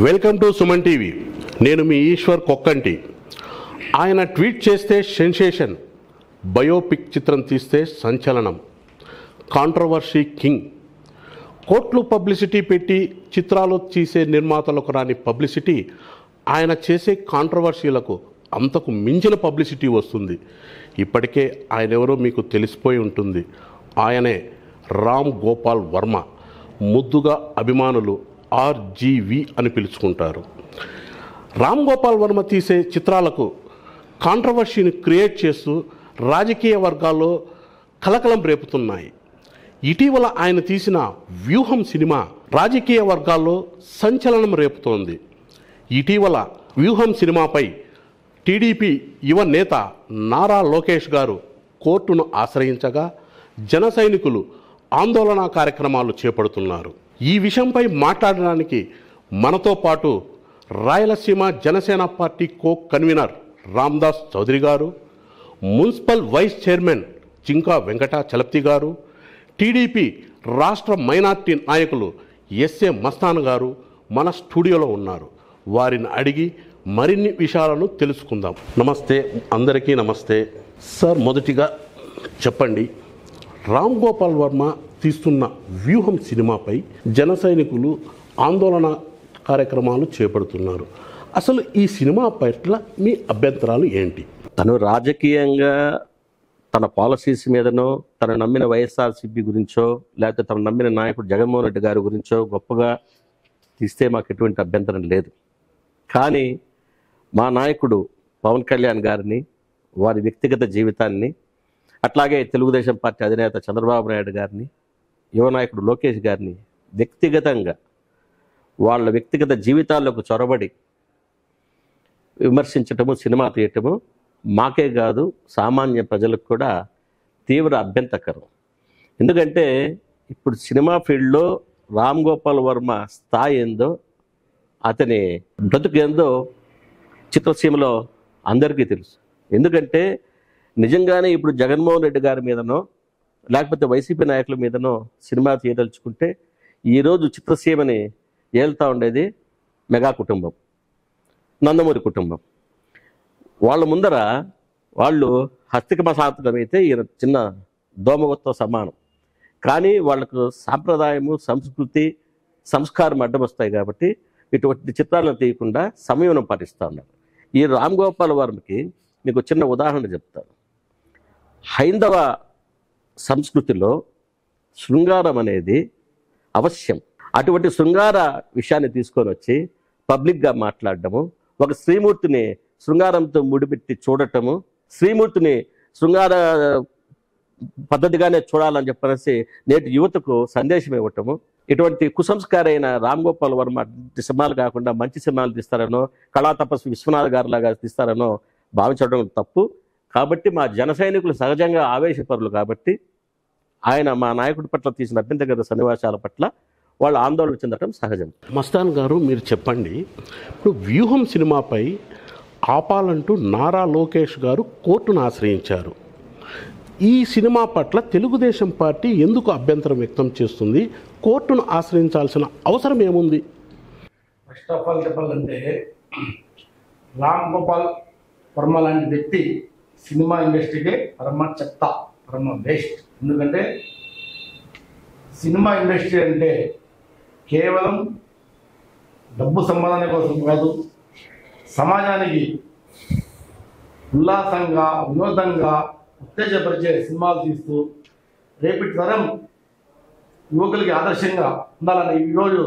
Welcome to Suman TV. నేను మీ ఈశ్వర్ కొక్కంటి. ఆయన tweet చేస్తే సెన్సేషన్, బయోపిక్ చిత్రం తీస్తే సంచలనం, కాంట్రవర్సీ కింగ్. కోట్లు పబ్లిసిటీ పెట్టి చిత్రాలు తీసే నిర్మాతలకు రాని పబ్లిసిటీ ఆయన చేసే కాంట్రవర్సీలకు అంతకు మించిన పబ్లిసిటీ వస్తుంది. ఇప్పటికే ఆయన ఎవరో మీకు తెలిసిపోయి ఉంటుంది. ఆయనే రామ్ గోపాల్ వర్మ. ముద్దుగా అభిమానులు ఆర్జీవి అని పిలుచుకుంటారు. రామ్ గోపాల్ వర్మ తీసే చిత్రాలకు కాంట్రవర్సీని క్రియేట్ చేస్తూ రాజకీయ వర్గాల్లో కలకలం రేపుతున్నాయి. ఇటీవల ఆయన తీసిన వ్యూహం సినిమా రాజకీయ వర్గాల్లో సంచలనం రేపుతోంది. ఇటీవల వ్యూహం సినిమాపై టీడీపీ యువ నేత నారా లోకేష్ గారు కోర్టును ఆశ్రయించగా జన సైనికులు ఆందోళన కార్యక్రమాలు చేపడుతున్నారు. ఈ విషయంపై మాట్లాడడానికి మనతో పాటు Rayalaseema Janasena party co convener Ramdas Chowdary garu, municipal vice chairman Jinka Venkatachalapathi garu, TDP రాష్ట్ర మైనార్టీ నాయకులు ఎస్ఏ మస్తాన్ గారు మన స్టూడియోలో ఉన్నారు. వారిని అడిగి మరిన్ని విషయాలను తెలుసుకుందాం. నమస్తే, అందరికీ నమస్తే. సార్, మొదటిగా చెప్పండి, రామ్ గోపాల్ వర్మ తీస్తున్న వ్యూహం సినిమాపై జన సైనికులు ఆందోళన కార్యక్రమాలు చేపడుతున్నారు. అసలు ఈ సినిమా పట్ల మీ అభ్యంతరాలు ఏంటి? తను రాజకీయంగా తన పాలసీస్ మీదనో, తను నమ్మిన వైఎస్ఆర్సీపీ గురించో, లేకపోతే తను నమ్మిన నాయకుడు జగన్మోహన్ రెడ్డి గారి గురించో గొప్పగా తీస్తే మాకు ఎటువంటి అభ్యంతరం లేదు. కానీ మా నాయకుడు పవన్ కళ్యాణ్ గారిని, వారి వ్యక్తిగత జీవితాన్ని, అట్లాగే తెలుగుదేశం పార్టీ అధినేత చంద్రబాబు నాయుడు గారిని, యువ నాయకుడు లోకేష్ గారిని వ్యక్తిగతంగా వాళ్ళ వ్యక్తిగత జీవితాల్లోకి చొరబడి విమర్శించటము, సినిమా తీయటము మాకే కాదు సామాన్య ప్రజలకు కూడా తీవ్ర అభ్యంతరకరం. ఎందుకంటే ఇప్పుడు సినిమా ఫీల్డ్లో రామ్ గోపాల్ వర్మ స్థాయి ఏందో, అతని బ్రతుకు ఏందో చిత్రసీమలో అందరికీ తెలుసు. ఎందుకంటే నిజంగానే ఇప్పుడు జగన్మోహన్ రెడ్డి గారి మీదనో, లేకపోతే వైసీపీ నాయకుల మీదనో సినిమా తీయదలుచుకుంటే ఈరోజు చిత్రసీమని ఏళ్తా ఉండేది మెగా కుటుంబం, నందమూరి కుటుంబం. వాళ్ళ ముందర వాళ్ళు హస్తికమసాత్రమైతే ఈయన చిన్న దోమగొత్తో సమానం. కానీ వాళ్లకు సాంప్రదాయము, సంస్కృతి, సంస్కారం అడ్డం వస్తాయి కాబట్టి ఇటువంటి చిత్రాలను తీయకుండా సంయమనం పాటిస్తూ ఉన్నారు. ఈ రామ్ గోపాల్ వర్మకి మీకు చిన్న ఉదాహరణ చెప్తాను. హైందవ సంస్కృతిలో శృంగారం అనేది అవశ్యం. అటువంటి శృంగార విషయాన్ని తీసుకొని వచ్చి పబ్లిక్గా మాట్లాడటము, ఒక శ్రీమూర్తిని శృంగారంతో ముడిపెట్టి చూడటము, శ్రీమూర్తిని శృంగార పద్ధతిగానే చూడాలని చెప్పేసి నేటి యువతకు సందేశం ఇవ్వటము, ఇటువంటి కుసంస్కారైన రామ్ గోపాల్ వర్మ సినిమాలు కాకుండా మంచి సినిమాలు తీస్తారనో, కళా తపస్వి విశ్వనాథ్ గారు లాగా తీస్తారనో భావించడం తప్పు. కాబట్టి మా జన సైనికులు సహజంగా ఆవేశపరులు కాబట్టి ఆయన మా నాయకుడి పట్ల తీసిన అభ్యంతరకర సన్నివేశాల పట్ల వాళ్ళు ఆందోళన చెందడం సహజం. మస్తాన్ గారు, మీరు చెప్పండి, ఇప్పుడు వ్యూహం సినిమాపై ఆపాలంటూ నారా లోకేష్ గారు కోర్టును ఆశ్రయించారు. ఈ సినిమా పట్ల తెలుగుదేశం పార్టీ ఎందుకు అభ్యంతరం వ్యక్తం చేస్తుంది? కోర్టును ఆశ్రయించాల్సిన అవసరం ఏముంది? ఫస్ట్ ఆఫ్ ఆల్ చెప్పాలంటే, రామ్ గోపాల్ వర్మ లాంటి వ్యక్తి సినిమా ఇండస్ట్రీకే పరమ చెత్త, పరమ వేస్ట్. ఎందుకంటే సినిమా ఇండస్ట్రీ అంటే కేవలం డబ్బు సంపాదన కోసం కాదు, సమాజానికి ఉల్లాసంగా, వినోదంగా, ఉత్తేజపరిచే సినిమాలు తీస్తూ రేపటి తరం యువకులకి ఆదర్శంగా ఉండాలని ఈరోజు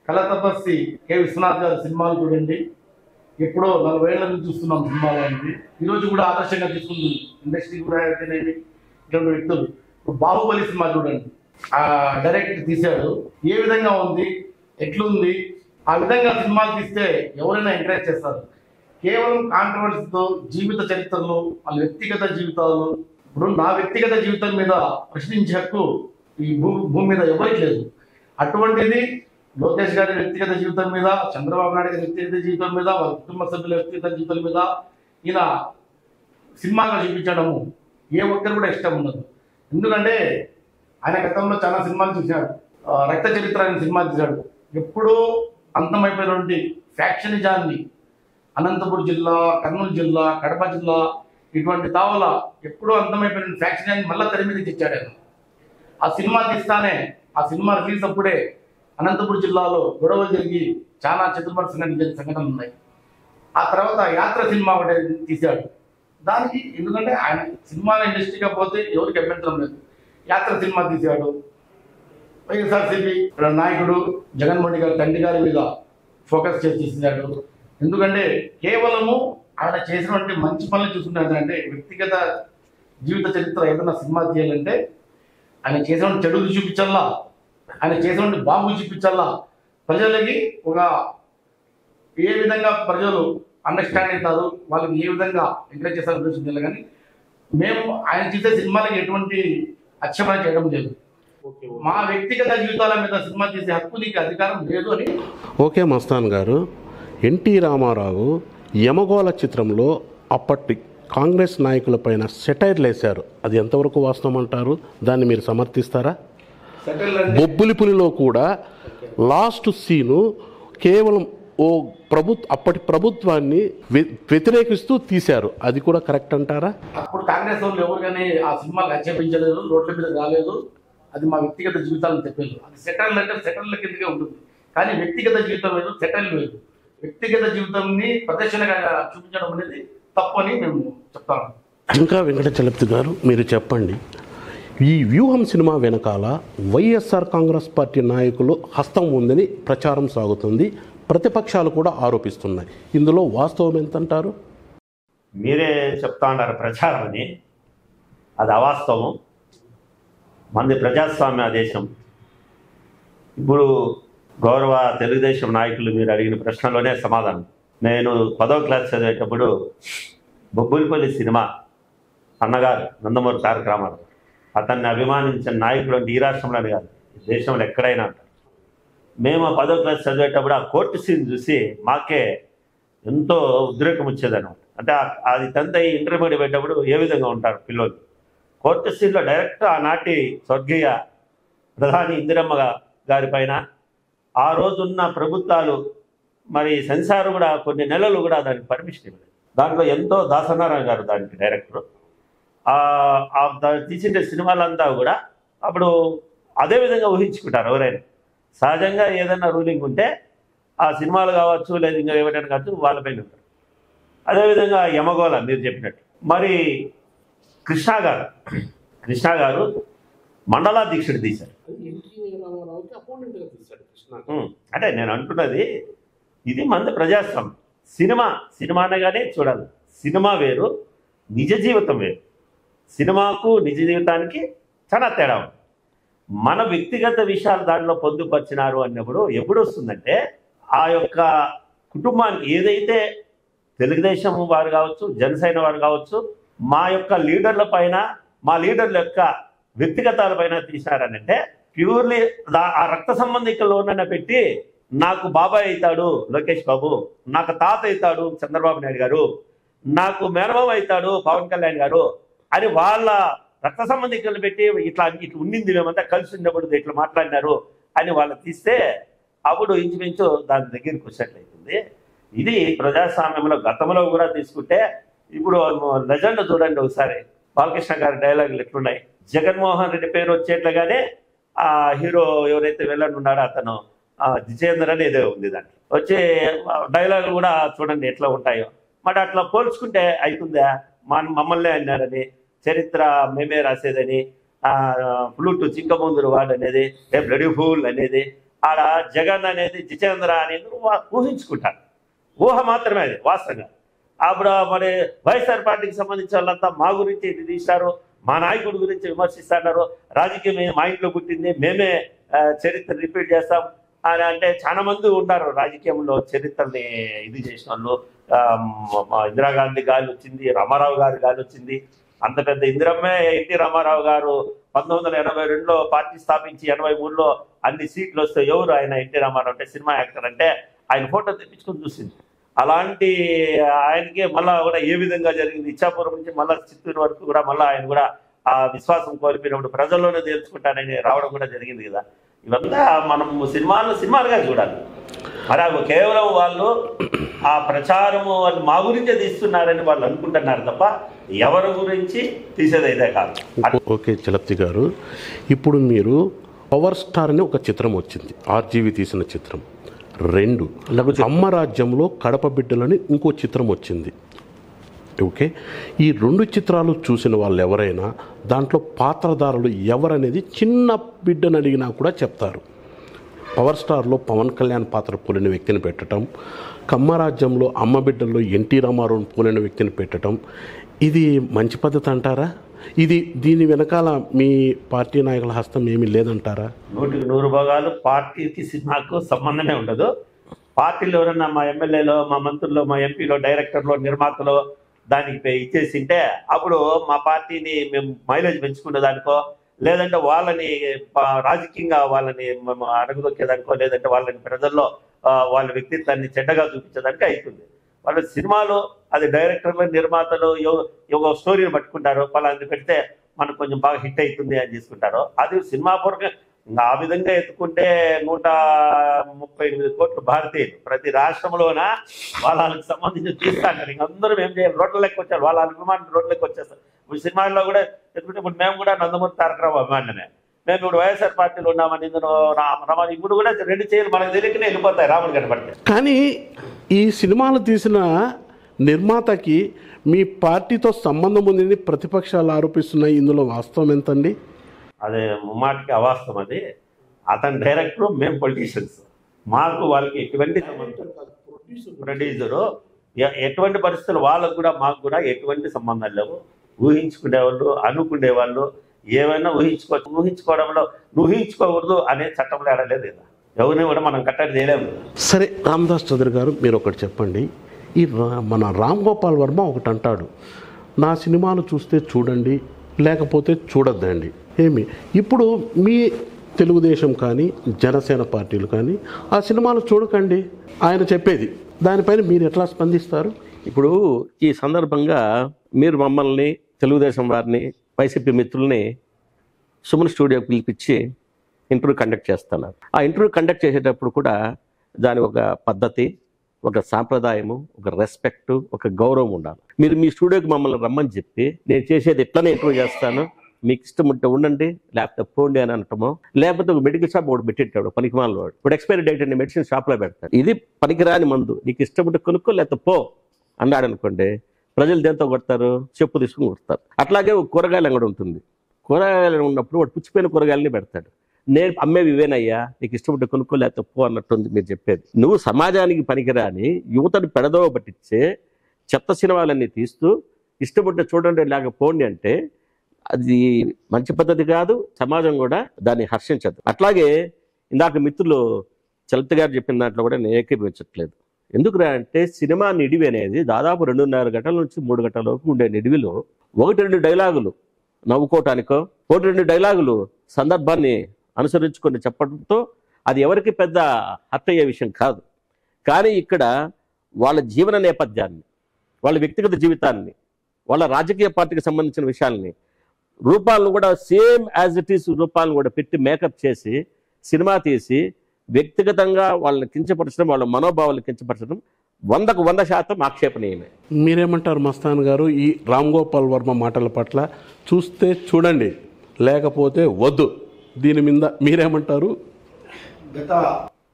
కళాతపస్వి కె విశ్వనాథ్ గారి సినిమాలు చూడండి, ఎప్పుడో 40 ఏళ్ళ నుంచి చూస్తున్నాం సినిమాలు అనేది. ఈరోజు కూడా ఆదర్శంగా తీసుకుంది ఇండస్ట్రీ కూడా అయితేనేవి ఇటువంటి వ్యక్తులు. ఇప్పుడు బాహుబలి సినిమా చూడండి, డైరెక్ట్ తీశాడు, ఏ విధంగా ఉంది, ఎట్లుంది, ఆ విధంగా సినిమాలు తీస్తే ఎవరైనా ఎంకరేజ్ చేస్తారు. కేవలం కాంట్రవర్సీతో జీవిత చరిత్రలు, వాళ్ళ వ్యక్తిగత జీవితాలు, ఇప్పుడు నా వ్యక్తిగత జీవితం మీద ప్రశ్నించే హక్కు ఈ భూమి మీద ఎవరికి లేదు. అటువంటిది లోకేష్ గారి వ్యక్తిగత జీవితం మీద, చంద్రబాబు నాయుడు గారి వ్యక్తిగత జీవితం మీద, వాళ్ళ కుటుంబ సభ్యుల వ్యక్తిగత జీవితం మీద ఈయన సినిమాగా చూపించడము ఏ ఒక్కరు కూడా ఇష్టం ఉండదు. ఎందుకంటే ఆయన గతంలో చాలా సినిమాలు చూశాడు. రక్త చరిత్ర అనే సినిమా తీశాడు. ఎప్పుడో అంతమైపోయినటువంటి ఫ్యాక్షనిజాన్ని అనంతపురం జిల్లా, కర్నూలు జిల్లా, కడప జిల్లా ఇటువంటి తావల ఎప్పుడూ అంతమైపోయిన ఫ్యాక్షనిజాన్ని మళ్ళా తెర మీద తెచ్చాడు ఆయన. ఆ సినిమా తీస్తానే, ఆ సినిమా రిలీజ్ అప్పుడే అనంతపురం జిల్లాలో గొడవలు జరిగి చాలా చిత్రపట సంఘటనలు ఉన్నాయి. ఆ తర్వాత యాత్ర సినిమా ఒకటి తీశాడు. దానికి ఎందుకంటే ఆయన సినిమా ఇండస్ట్రీగా పోతే ఎవరికి అభ్యంతరం లేదు. యాత్ర సినిమా తీశాడు. వైఎస్ఆర్సీపీ నాయకుడు జగన్మోహన్ గారి తండ్రి గారి మీద ఫోకస్ చేసి తీశాడు. ఎందుకంటే కేవలము ఆయన చేసినటువంటి మంచి పనులు చూసుకుంటే అంటే వ్యక్తిగత జీవిత చరిత్ర ఏదైనా సినిమా తీయాలంటే ఆయన చేసినటువంటి చెడులు చూపించాలా, ఆయన చేసినటువంటి బాబు చూపించాలా, ప్రజలకి ఒక ఏ విధంగా ప్రజలు అండర్స్టాండ్ అవుతారు, వాళ్ళకి ఏ విధంగా ఎంకరేజ్ చేస్తారు ఉద్దేశం. కానీ మేము ఆయన చేసే సినిమాలకి ఎటువంటి అక్షమణ చేయడం లేదు. మా వ్యక్తిగత జీవితాల మీద సినిమా చేసే హక్కు నీకు అధికారం లేదు అని. ఓకే మస్తాన్ గారు, ఎన్టీ రామారావు యమగోళ చిత్రంలో అప్పటి కాంగ్రెస్ నాయకులపైన సెటైర్లు వేశారు. అది ఎంతవరకు వాస్తవం అంటారు? దాన్ని మీరు సమర్థిస్తారా? బొబ్బులిపులిలో కూడా లాస్ట్ సీను కేవలం అప్పటి ప్రభుత్వాన్ని వ్యతిరేకిస్తూ తీశారు. అది కూడా కరెక్ట్ అంటారా? అప్పుడు కాంగ్రెస్ వాళ్ళు ఎవరు కానీ ఆ సినిమాకి ఆక్షేపించలేదు, రోడ్ల మీద రాలేదు. అది మా వ్యక్తిగత జీవితాలను చెప్పలేదు. అది సెటైర్లు అంటే సెటైర్ల కిందకే ఉంటుంది. కానీ వ్యక్తిగత జీవితం లేదు, సెటైర్లు లేదు. వ్యక్తిగత జీవితాన్ని ప్రదర్శనగా చూపించడం అనేది తప్పు అని మేము చెప్తాము. ఇంకా వెంకటచలపతి గారు, మీరు చెప్పండి, ఈ వ్యూహం సినిమా వెనకాల వైఎస్ఆర్ కాంగ్రెస్ పార్టీ నాయకులు హస్తం ఉందని ప్రచారం సాగుతుంది. ప్రతిపక్షాలు కూడా ఆరోపిస్తున్నాయి. ఇందులో వాస్తవం ఎంతంటారు? మీరే చెప్తా ఉన్నారు ప్రచారం అని. అది అవాస్తవం. మంది ప్రజాస్వామ్య దేశం. ఇప్పుడు గౌరవ తెలుగుదేశం నాయకులు మీరు అడిగిన ప్రశ్నలోనే సమాధానం. నేను 10వ క్లాస్ చదివేటప్పుడు బొబ్బులిపల్లి సినిమా అన్నగారు నందమూరి తారక రామారావు, అతన్ని అభిమానించిన నాయకులు అంటే ఈ రాష్ట్రంలోనే కాదు, దేశంలో ఎక్కడైనా అంటారు. మేము 10వ క్లాస్ చదివేటప్పుడు ఆ కోర్టు సీన్ చూసి మాకే ఎంతో ఉద్రేకం వచ్చేదన్నమాట. అంటే అది 10th ఇంటర్మీడియట్ పెట్టేటప్పుడు ఏ విధంగా ఉంటారు పిల్లలు. కోర్టు సీన్లో డైరెక్ట్ ఆనాటి స్వర్గీయ ప్రధాని ఇందిరమ్మ గారి పైన ఆ రోజున్న ప్రభుత్వాలు మరి సెన్సార్ కూడా కొన్ని నెలలు కూడా దానికి పర్మిషన్ ఇవ్వలేదు. దాంట్లో ఎంతో దాసనారాయణ గారు దానికి డైరెక్టర్. తీసిన సినిమాలంతా కూడా అప్పుడు అదేవిధంగా ఊహించుకుంటారు ఎవరైనా. సహజంగా ఏదైనా రూలింగ్ ఉంటే ఆ సినిమాలు కావచ్చు లేదా ఇంకా ఏమైనా కావచ్చు వాళ్ళపైన ఉంటారు. అదేవిధంగా యమగోళ మీరు చెప్పినట్టు. మరి కృష్ణ గారు మండలాధ్యక్షుడు తీశారు. అంటే నేను అంటున్నది ఇది మంది ప్రజాస్వామ్యం. సినిమా అనగానే చూడాలి. సినిమా వేరు, నిజ జీవితం వేరు. సినిమాకు నిజ జీవితానికి చాలా తేడా ఉంది. మన వ్యక్తిగత విషయాలు దాంట్లో పొందుపరిచినారు అన్నప్పుడు ఎప్పుడు వస్తుందంటే ఆ యొక్క కుటుంబానికి ఏదైతే తెలుగుదేశం వారు కావచ్చు, జనసేన వారు కావచ్చు, మా యొక్క లీడర్ల పైన, మా లీడర్ల యొక్క వ్యక్తిగతాల పైన తీసినారనంటే ప్యూర్లీ ఆ రక్త సంబంధికుల్లోనైనా పెట్టి నాకు బాబాయ్ అవుతాడు లోకేష్ బాబు, నాకు తాత అవుతాడు చంద్రబాబు నాయుడు గారు, నాకు మేనమామ అవుతాడు పవన్ కళ్యాణ్ గారు అని వాళ్ళ రక్త సంబంధికులను పెట్టి ఇట్లా ఉండింది, మేమంతా కలిసి ఉన్నప్పుడు ఇట్లా మాట్లాడినారు అని వాళ్ళు తీస్తే అప్పుడు ఇంచుమించు దాని దగ్గరికి వచ్చినట్లయితుంది. ఇది ప్రజాస్వామ్యంలో గతంలో కూడా తీసుకుంటే ఇప్పుడు లెజెండ్ చూడండి ఒకసారి. బాలకృష్ణ గారి డైలాగులు ఎట్లున్నాయి. జగన్మోహన్ రెడ్డి పేరు వచ్చేట్లుగానే ఆ హీరో ఎవరైతే వెళ్ళని ఉన్నాడో అతను జితేంద్ర అని ఏదో ఉంది దాంట్లో వచ్చే డైలాగులు కూడా చూడండి ఎట్లా ఉంటాయో. మరి అట్లా పోల్చుకుంటే అవుతుందా? మమ్మల్నే అన్నారని, చరిత్ర మేమే రాసేదని, ఫ్లూట్ చింకముందురు వాడు అనేది, బ్లడీ ఫూల్ అనేది, ఆడ జగన్ అనేది జితేంద్ర అనేది ఊహించుకుంటారు. ఊహ మాత్రమే అది వాస్తవంగా. అప్పుడు మరి వైఎస్ఆర్ పార్టీకి సంబంధించిన వాళ్ళంతా మా గురించి ఇది తీశారు, మా నాయకుడి గురించి విమర్శిస్తున్నారు, రాజకీయం మా ఇంట్లో పుట్టింది, మేమే చరిత్ర రిపీట్ చేస్తాం అని అంటే చాలా మంది ఉంటారు రాజకీయంలో చరిత్రని ఇది చేసిన వాళ్ళు. ఇందిరాగాంధీ గాలి వచ్చింది, రామారావు గారి గాలి వచ్చింది. అంత పెద్ద ఇందిరమ్మే ఎన్టీ రామారావు గారు 1982లో పార్టీ స్థాపించి 83లో అన్ని సీట్లు వస్తే ఎవరు ఆయన ఎన్టీ రామారావు అంటే సినిమా యాక్టర్ అంటే ఆయన ఫోటో తెప్పించుకొని చూసింది. అలాంటి ఆయనకే మళ్ళా కూడా ఏ విధంగా జరిగింది, ఇచ్చాపురం నుంచి మళ్ళా చిత్తూరు వరకు కూడా మళ్ళీ ఆయన కూడా ఆ విశ్వాసం కోల్పోయినప్పుడు ప్రజల్లోనే తెలుసుకుంటానని రావడం కూడా జరిగింది కదా. ఇవంతా మనం సినిమాలుగా చూడాలి. మరి కేవలం వాళ్ళు ఆ ప్రచారము వాళ్ళు మా గురించే తీస్తున్నారని వాళ్ళు అనుకుంటున్నారు తప్ప ఎవరి గురించి తీసేదైతే కాదు. ఓకే చలపతి గారు, ఇప్పుడు మీరు పవర్ స్టార్ అని ఒక చిత్రం వచ్చింది, ఆర్జీవి తీసిన చిత్రం. 2 అమ్మ రాజ్యంలో కడప బిడ్డలని ఇంకో చిత్రం వచ్చింది. ఓకే, ఈ 2 చిత్రాలు చూసిన వాళ్ళు ఎవరైనా దాంట్లో పాత్రధారులు ఎవరనేది చిన్న బిడ్డను అడిగినా కూడా చెప్తారు. పవర్ స్టార్లో పవన్ కళ్యాణ్ పాత్ర పోలిన వ్యక్తిని పెట్టడం, కమ్మరాజ్యంలో అమ్మ బిడ్డల్లో ఎన్టీ రామారావు పోలిన వ్యక్తిని పెట్టడం, ఇది మంచి పద్ధతి అంటారా? దీని వెనకాల మీ పార్టీ నాయకుల హస్తం ఏమీ లేదంటారా? 100% పార్టీకి సినిమాకు సంబంధమే ఉండదు. పార్టీలో ఎవరన్నా మా ఎమ్మెల్యేలో, మా మంత్రుల్లో, మా ఎంపీలో, డైరెక్టర్లో, నిర్మాతలో దానికి ఇచ్చేసింటే అప్పుడు మా పార్టీని మేము మైలేజ్ పెంచుకునే దానికో, లేదంటే వాళ్ళని రాజకీయంగా వాళ్ళని అడగదొక్కేదానికో, లేదంటే వాళ్ళని ప్రజల్లో వాళ్ళ వ్యక్తిత్వాన్ని చెడ్డగా చూపించేదానికి అవుతుంది. వాళ్ళ సినిమాలో అది డైరెక్టర్లు, నిర్మాతలు ఒక స్టోరీని పట్టుకుంటారు, వాళ్ళని పెడితే మనకు కొంచెం బాగా హిట్ అవుతుంది అని తీసుకుంటారు. అది సినిమా పూర్వక ఆ విధంగా ఎత్తుకుంటే 138 కోట్లు భారతీయులు ప్రతి రాష్ట్రంలోన వాళ్ళకి సంబంధించి తీస్తాంటారు. ఇంక అందరూ ఏం చేయాలి, రోడ్లకి వచ్చారు, వాళ్ళ అభిమానులు రోడ్లకి వచ్చేస్తారు. ఇప్పుడు సినిమాల్లో కూడా ఎత్తుకుంటే ఇప్పుడు మేము కూడా నందమూరి తారక రావు అభిమానులనే. మేము ఇప్పుడు వైఎస్ఆర్ పార్టీలో ఉన్నామని రమణ ఇప్పుడు కూడా 2 చేయాలి మనకు తెలియకనే వెళ్ళిపోతాయి రాముడు కనబడితే. కానీ ఈ సినిమాలు తీసిన నిర్మాతకి మీ పార్టీతో సంబంధం ఉందని ప్రతిపక్షాలు ఆరోపిస్తున్నాయి. ఇందులో వాస్తవం ఎంతండి? అదే ముమ్మాటికి అవాస్తవం. అది అతని డైరెక్టరు, మేము పొలిటీషియన్స్, మాకు వాళ్ళకి ఎటువంటి ప్రొడ్యూసరు ఎటువంటి పరిస్థితులు వాళ్ళకు కూడా మాకు కూడా ఎటువంటి సంబంధాలు లేవు. ఊహించుకునేవాళ్ళు, అనుకునేవాళ్ళు ఏమైనా ఊహించుకోవడంలో ఊహించుకోకూడదు అనే చట్టంలో ఆడలేదు కదా, ఎవరిని కూడా మనం కట్టడి చేయలేము. సరే రామదాస్ చౌదరి గారు, మీరు ఒకటి చెప్పండి. మన రామ్ గోపాల్ వర్మ ఒకటి అంటాడు, నా సినిమాలు చూస్తే చూడండి లేకపోతే చూడొద్దండి. ఇప్పుడు మీ తెలుగుదేశం కానీ జనసేన పార్టీలు కానీ ఆ సినిమాలు చూడకండి ఆయన చెప్పేది, దానిపైన మీరు ఎట్లా స్పందిస్తారు? ఇప్పుడు ఈ సందర్భంగా మీరు మమ్మల్ని, తెలుగుదేశం వారిని, వైసీపీ మిత్రుల్ని సుమన్ స్టూడియోకి పిలిపించి ఇంటర్వ్యూ కండక్ట్ చేస్తున్నారు. ఆ ఇంటర్వ్యూ కండక్ట్ చేసేటప్పుడు కూడా దాని ఒక పద్ధతి, ఒక సాంప్రదాయము, ఒక రెస్పెక్ట్, ఒక గౌరవం ఉండాలి. మీరు మీ స్టూడియోకి మమ్మల్ని రమ్మని చెప్పి నేను చేసేది ఎట్లనే ఇంటర్వ్యూ చేస్తాను, మీకు ఇష్టం ఉంటే ఉండండి లేకపోతే పోండి అని అనటమో, లేకపోతే ఒక మెడికల్ షాప్ ఒకటి పెట్టింటాడు పనికిమాల వాడు, ఇప్పుడు ఎక్స్పైరీ డేట్ అనే మెడిసిన్ షాప్లో పెడతాడు, ఇది పనికిరాని మందు, నీకు ఇష్టం ఉంటే కొనుక్కో లేకపోతే పో అన్నాడు అనుకోండి, ప్రజలు దేంతో కొడతారు? చెప్పు తీసుకుని కొడతారు. అట్లాగే కూరగాయలు అంగడి ఉంటుంది, కూరగాయలు ఉన్నప్పుడు వాడు పుచ్చిపోయిన కూరగాయలని పెడతాడు, నేను అమ్మేవి ఇవేనయ్యా, నీకు ఇష్టపడ్డ కొనుక్కో లేకపోతే పో అన్నట్టుంది మీరు చెప్పేది. నువ్వు సమాజానికి పనికిరాని యువతను పెడదోవ పట్టించే చెత్త సినిమాలన్నీ తీస్తూ ఇష్టపడ్డ చూడండి లేకపోండి అంటే అది మంచి పద్ధతి కాదు, సమాజం కూడా దాన్ని హర్షించదు. అట్లాగే ఇందాక మిత్రులు చలపతి గారు చెప్పిన దాంట్లో కూడా నేను ఏకీభవించట్లేదు. ఎందుకురా అంటే సినిమా నిడివి అనేది దాదాపు 2.5 గంటల నుంచి 3 గంటల వరకు ఉండే నిడివిలో 1-2 డైలాగులు నవ్వుకోవటానికో, 1-2 డైలాగులు సందర్భాన్ని అనుసరించుకొని చెప్పడంతో అది ఎవరికి పెద్ద హర్ట్ అయ్యే విషయం కాదు. కానీ ఇక్కడ వాళ్ళ జీవన నేపథ్యాన్ని, వాళ్ళ వ్యక్తిగత జీవితాన్ని, వాళ్ళ రాజకీయ పార్టీకి సంబంధించిన విషయాల్ని, రూపాలను కూడా సేమ్ యాజ్ ఇట్ ఈస్ రూపాలను కూడా పెట్టి మేకప్ చేసి సినిమా తీసి వ్యక్తిగతంగా వాళ్ళని కించపరచడం, వాళ్ళ మనోభావాలను కించపరచడం 100% ఆక్షేపణీయమే. మీరేమంటారు మస్తాన్ గారు ఈ రామ్ గోపాల్ వర్మ మాటల పట్ల? చూస్తే చూడండి లేకపోతే వద్దు, దీని మీద మీరేమంటారు? గత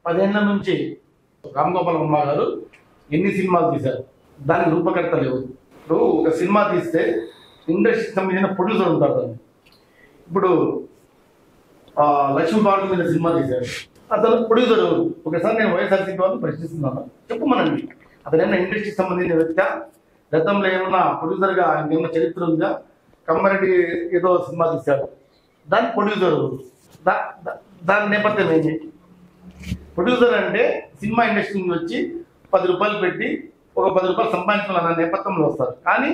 10 ఏళ్ల నుంచి రామ్ గోపాల్ వర్మ గారు ఎన్ని సినిమాలు తీశారు, దానికి రూపకర్త లేవు. ఇప్పుడు ఒక సినిమా తీస్తే ఇండస్ట్రీకి సంబంధించిన ప్రొడ్యూసర్ ఉంటారు దాన్ని. ఇప్పుడు లక్ష్మీపార్వతి మీద సినిమా తీశారు, అతను ప్రొడ్యూసర్. ఒకసారి నేను వైఎస్ఆర్సీపీ వాళ్ళని ప్రశ్నిస్తున్నాను, చెప్పమనండి అతను ఏమైనా ఇండస్ట్రీకి సంబంధించిన వ్యక్తి, గతంలో ఏమన్నా ప్రొడ్యూసర్గా ఆయనకి ఏమన్నా చరిత్ర ఉందా? కమ్మారెడ్డి ఏదో సినిమా తీశాడు, దాని ప్రొడ్యూసర్, దాని నేపథ్యం ఏంటి? ప్రొడ్యూసర్ అంటే సినిమా ఇండస్ట్రీ నుంచి వచ్చి 10 రూపాయలు పెట్టి ఒక 10 రూపాయలు సంపాదించాలన్న నేపథ్యంలో వస్తారు. కానీ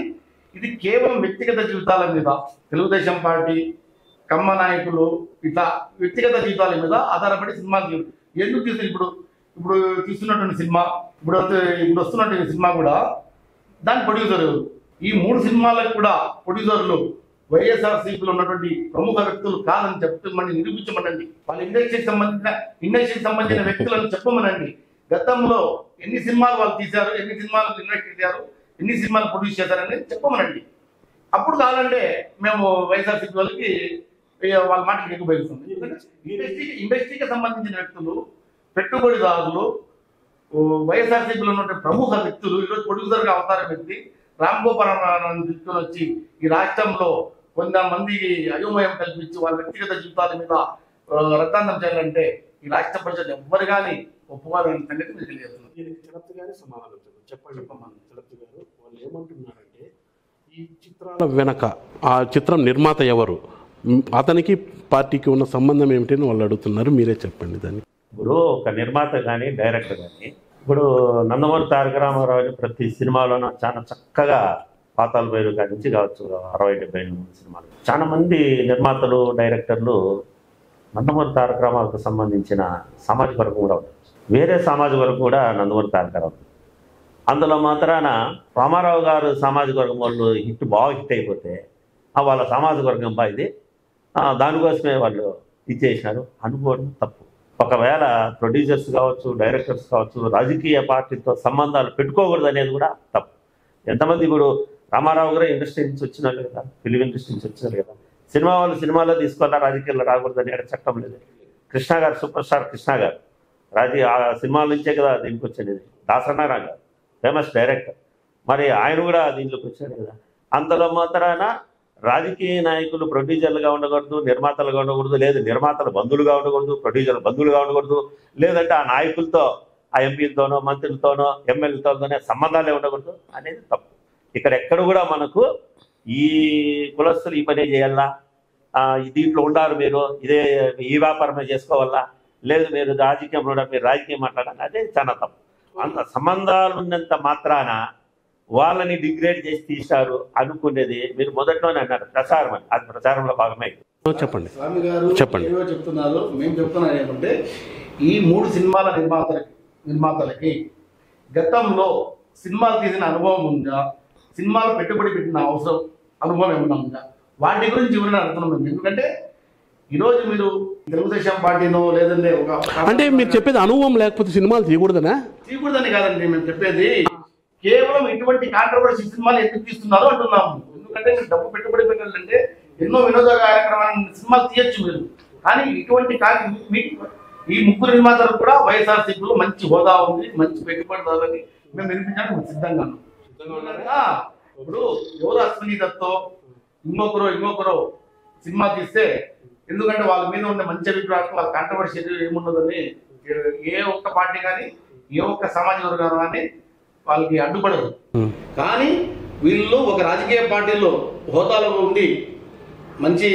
ఇది కేవలం వ్యక్తిగత జీవితాల మీద, తెలుగుదేశం పార్టీ, కమ్మ నాయకులు ఇట్లా వ్యక్తిగత జీవితాల మీద ఆధారపడి సినిమాలు ఎందుకు తీసి ఇప్పుడు తీస్తున్నటువంటి సినిమా, ఇప్పుడు వస్తున్నటువంటి సినిమా కూడా దాని ప్రొడ్యూసర్. ఈ 3 సినిమాలకు కూడా ప్రొడ్యూసర్లు వైఎస్ఆర్సీపీలో ఉన్నటువంటి ప్రముఖ వ్యక్తులు కాదని చెప్పమని నిరూపించమనండి. వాళ్ళ ఇండస్ట్రీకి సంబంధించిన వ్యక్తులను చెప్పమనండి. గతంలో ఎన్ని సినిమాలు వాళ్ళు తీశారు, ఎన్ని సినిమాలు ఇన్వెస్ట్ చేశారు, ఎన్ని సినిమాలు ప్రొడ్యూస్ చేశారని చెప్పమనండి. అప్పుడు కావాలంటే మేము వైఎస్ఆర్సీపీ వాళ్ళకి వాళ్ళ మాటకి ఎక్కువబోతుంది. ఇండస్ట్రీకి సంబంధించిన వ్యక్తులు, పెట్టుబడిదారులు, వైఎస్ఆర్సీపీలో ఉన్న ప్రముఖ వ్యక్తులు, ఈరోజు ప్రొడ్యూసర్గా అవతారం వ్యక్తి రామ్ గోపాల్ తీసుకొని వచ్చి ఈ రాష్ట్రంలో కొంతమందికి అయోమయం కల్పించి వాళ్ళ వ్యక్తిగత జీవితాల మీద రద్దాంతం చేయాలంటే ఈ రాష్ట్ర ప్రజలు ఎవ్వరు కానీ ఒప్పుకోవాలనే సంగతి మీకు తెలియజేస్తున్నాను. దీనికి తిలప్తి గారి సమాధానం చెప్పండి. తిలప్తి గారు వాళ్ళు ఏమంటున్నారంటే ఈ చిత్రాల వెనక ఆ చిత్రం నిర్మాత ఎవరు, అతనికి పార్టీకి ఉన్న సంబంధం ఏమిటని వాళ్ళు అడుగుతున్నారు. మీరే చెప్పండి దాన్ని. ఇప్పుడు ఒక నిర్మాత కానీ డైరెక్టర్ కానీ ఇప్పుడు నందమూరి తారక రామారావుని ప్రతి సినిమాలోనూ చాలా చక్కగా పాతాళ భైరవి కాడి నుంచి కావచ్చు 60-70 సినిమాలు చాలా మంది నిర్మాతలు డైరెక్టర్లు నందమూరి తారక రామారావుకు సంబంధించిన సామాజిక వర్గం కూడా ఉంటుంది. వేరే సామాజిక వర్గం కూడా నందమూరి తారక రామారావు. అందులో మాత్రాన రామారావు గారు సామాజిక వర్గం వాళ్ళు బాగా హిట్ అయిపోతే వాళ్ళ సామాజిక వర్గం ఇది దానికోసమే వాళ్ళు ఇచ్చేసినారు అనుకోవడం తప్పు. ఒకవేళ ప్రొడ్యూసర్స్ కావచ్చు, డైరెక్టర్స్ కావచ్చు, రాజకీయ పార్టీతో సంబంధాలు పెట్టుకోకూడదు అనేది కూడా తప్పు. ఎంతమంది ఇప్పుడు రామారావు గారు ఇండస్ట్రీ నుంచి వచ్చినారు కదా, ఫిలిం ఇండస్ట్రీ నుంచి వచ్చినారు కదా, సినిమా వాళ్ళు సినిమాలో తీసుకోవాలా, రాజకీయాల్లో రాకూడదని అక్కడ చట్టం లేదు. కృష్ణ గారు, సూపర్ స్టార్ కృష్ణ గారు ఆ సినిమాల నుంచే కదా దీనికి వచ్చేది. దాసనారాయణ గారు ఫేమస్ డైరెక్టర్, మరి ఆయన కూడా దీంట్లోకి వచ్చారు కదా. అంతలో మాత్రాన రాజకీయ నాయకులు ప్రొడ్యూసర్లుగా ఉండకూడదు, నిర్మాతలుగా ఉండకూడదు, లేదు నిర్మాతలు బంధువులుగా ఉండకూడదు, ప్రొడ్యూసర్లు బంధువులుగా ఉండకూడదు, లేదంటే ఆ నాయకులతో ఆ ఎంపీలతోనో మంత్రులతోనో ఎమ్మెల్యేలతోనే సంబంధాలే ఉండకూడదు అనేది తప్పు. ఇక్కడ ఎక్కడ కూడా మనకు ఈ కులస్తులు ఈ పనే చేయాలా, దీంట్లో ఉండారు మీరు ఇదే ఈ వ్యాపారమే చేసుకోవాలా, లేదు మీరు రాజకీయంలో ఉండాలి, మీరు రాజకీయం మాట్లాడాలి, అదే చాలా తప్పు. అంత సంబంధాలు ఉన్నంత మాత్రాన వాళ్ళని డిగ్రేడ్ చేసి తీశారు అనుకునేది మీరు మొదట్లోనే అన్నారు ప్రచారం అని. అది ప్రచారంలో భాగమే. చెప్పండి స్వామి గారు చెప్పండి. ఏవో చెప్తున్నారు, మేము చెప్తున్నాం ఏమంటే ఈ 3 సినిమాల నిర్మాతలకి గతంలో సినిమాలు తీసిన అనుభవం ఉందా, సినిమాలు పెట్టుబడి పెట్టిన అవసరం అనుభవం ఏమన్నా ఉందా, వాటి గురించి ఎవరైనా అడుగుతున్నాం మేము. ఎందుకంటే ఈరోజు మీరు తెలుగుదేశం పార్టీనో లేదంటే అంటే మీరు చెప్పేది అనుభవం లేకపోతే సినిమాలు తీయకూడదని కాదండి మేము చెప్పేది. కేవలం ఇటువంటి కాంట్రవర్సీ సినిమాలు ఎందుకు తీస్తున్నారు అంటున్నాము. ఎందుకంటే మీరు డబ్బు పెట్టుబడి పెట్టాలంటే ఎన్నో వినోద కార్యక్రమాన్ని సినిమాలు తీయచ్చు మీరు, కానీ ఇటువంటి ఈ 3 నిర్మాతలు కూడా వైఎస్ఆర్సీపీలో మంచి హోదా ఉంది, మంచి పెట్టుబడిదారులని మేము నిరూపించడానికి సిద్ధంగా ఉన్నాం. ఇప్పుడు ఎవరు అశ్విని దత్తో ఇంకొకరు సినిమా తీస్తే, ఎందుకంటే వాళ్ళ మీద ఉన్న మంచి అభిప్రాయం, వాళ్ళ కాంట్రవర్సీ ఏమున్నదని ఏ ఒక్క పార్టీ కానీ ఏ ఒక్క సామాజిక వర్గం కానీ వాళ్ళకి అడ్డుపడదు. కానీ వీళ్ళు ఒక రాజకీయ పార్టీలో హోదాలో ఉండి మంచి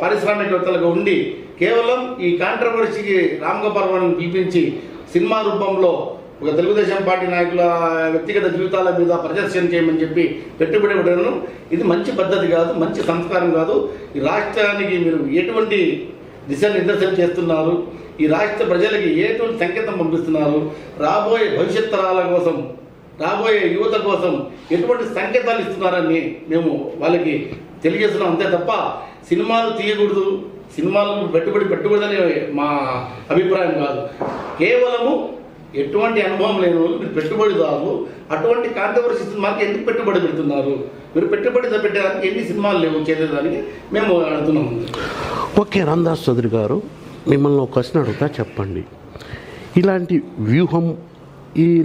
పారిశ్రామికవేత్తలుగా ఉండి కేవలం ఈ కాంట్రవర్సీకి రామ్ గోపాల్ వర్మని పిలిపించి సినిమా రూపంలో ఒక తెలుగుదేశం పార్టీ నాయకుల వ్యక్తిగత జీవితాల మీద ప్రదర్శన చేయమని చెప్పి పెట్టుబడి పెట్టడం ఇది మంచి పద్ధతి కాదు, మంచి సంస్కారం కాదు. ఈ రాష్ట్రానికి మీరు ఎటువంటి దిశానిర్దేశం చేస్తున్నారు, ఈ రాష్ట్ర ప్రజలకి ఎటువంటి సంకేతం పంపిస్తున్నారు, రాబోయే భవిష్యత్ తరాల కోసం, రాబోయే యువత కోసం ఎటువంటి సంకేతాలు ఇస్తున్నారని మేము వాళ్ళకి తెలియజేస్తున్నాం. అంతే తప్ప సినిమాలు తీయకూడదు, సినిమాలకు పెట్టకూడదని మా అభిప్రాయం కాదు. కేవలము ఎటువంటి అనుభవం లేని వాళ్ళు మీరు పెట్టుబడిదారులు, అటువంటి కాంట్రవర్సీ సినిమాకి ఎందుకు పెట్టుబడి పెడుతున్నారు? మీరు పెట్టుబడి పెట్టడానికి ఎన్ని సినిమాలు లేవు చేసేదానికి మేము అడుగుతున్నాము. ఓకే, రామదాస్ చౌదరి గారు మిమ్మల్ని ఒక క్వశ్చన్ అడుగుతా, చెప్పండి. ఇలాంటి వ్యూహం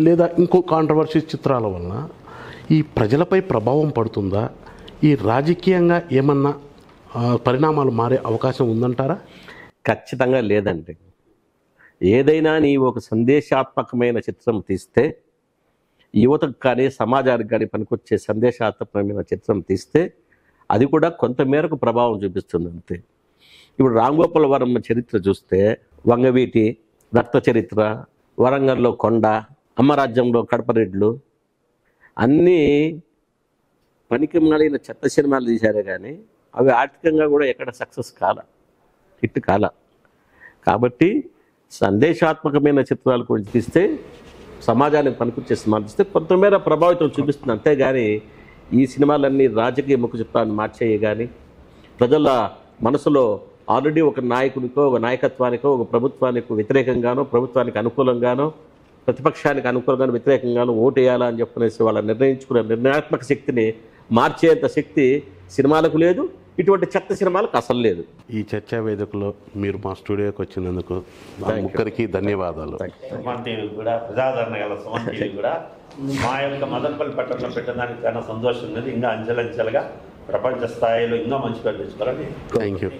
లేదా ఇంకో కాంట్రవర్సీ చిత్రాల వల్ల ఈ ప్రజలపై ప్రభావం పడుతుందా? ఈ రాజకీయంగా ఏమన్నా పరిణామాలు మారే అవకాశం ఉందంటారా? ఖచ్చితంగా లేదండి. ఏదైనా నీవు ఒక సందేశాత్మకమైన చిత్రం తీస్తే, యువతకు కానీ సమాజానికి కానీ పనికొచ్చే సందేశాత్మకమైన చిత్రం తీస్తే అది కూడా కొంతమేరకు ప్రభావం చూపిస్తుంది అంతే. ఇప్పుడు రామ్ గోపాల్ వర్మ చరిత్ర చూస్తే వంగవీటి, రక్త చరిత్ర, వరంగల్లో కొండ, అమ్మరాజ్యంలో కడపరెడ్లు అన్నీ పనికి మాలిన చెత్త సినిమాలు తీశారే కానీ అవి ఆర్థికంగా కూడా ఎక్కడ సక్సెస్ హిట్ కాల. కాబట్టి సందేశాత్మకమైన చిత్రాలు గురించి తీస్తే, సమాజానికి పనికొచ్చే సినిమాలు తీస్తే కొంతమేర ప్రభావితం చూపిస్తుంది అంతేగాని ఈ సినిమాలన్నీ రాజకీయ ముఖ చిత్రాన్ని మార్చేయి కానీ ప్రజల మనసులో ఆల్రెడీ ఒక నాయకుడికో, ఒక నాయకత్వానికో, ఒక ప్రభుత్వానికి వ్యతిరేకంగానో, ప్రభుత్వానికి అనుకూలంగానో, ప్రతిపక్షానికి అనుకూలంగానో, వ్యతిరేకంగానో ఓటు వేయాలా అని చెప్పనేసి వాళ్ళ నిర్ణయించుకునే నిర్ణయాత్మక శక్తిని మార్చేంత శక్తి సినిమాలకు లేదు, ఇటువంటి చెత్త సినిమాలకు అసలు లేదు. ఈ చర్చా వేదికలో మీరు మా స్టూడియోకి వచ్చినందుకు మా ముగ్గురికి ధన్యవాదాలు. సుమన్ టీవీ కూడా, ప్రజాదరణ గల సుమన్ టీవీ కూడా మా యొక్క మదనపల్లి పట్టణంలో పెట్టడానికి చాలా సంతోషం ఉంది. ఇంకా అంచెలంచెలుగా ప్రపంచ స్థాయిలో ఇంకా మంచి పేరు తెచ్చుకోవాలని. Thank you.